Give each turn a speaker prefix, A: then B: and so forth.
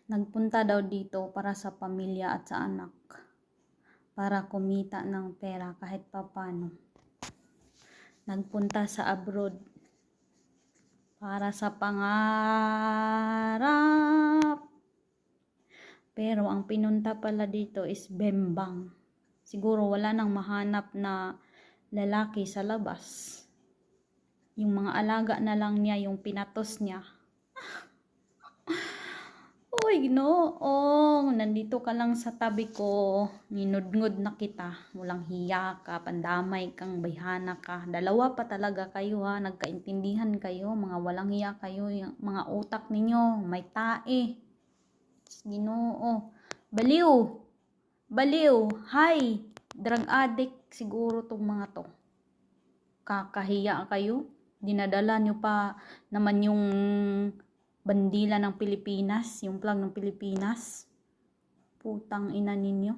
A: Nagpunta daw dito para sa pamilya at sa anak. Para kumita ng pera kahit papano. Nagpunta sa abroad. Para sa pangarap. Pero ang pinunta pala dito is Bembang. Siguro wala nang mahanap na lalaki sa labas. Yung mga alaga na lang niya, yung pinatos niya. Uy, Ginoo, nandito ka lang sa tabi ko, ninudngod na kita, walang hiya ka, pandamay kang bayhana ka. Dalawa pa talaga kayo ha, nagkaintindihan kayo, mga walang hiya kayo, yung mga utak ninyo, may tae. Ginoo, baliw, baliw, hi, drug addict siguro tong mga to. Kakahiya kayo, dinadala nyo pa naman yung bandila ng Pilipinas, yung flag ng Pilipinas. Putang ina ninyo.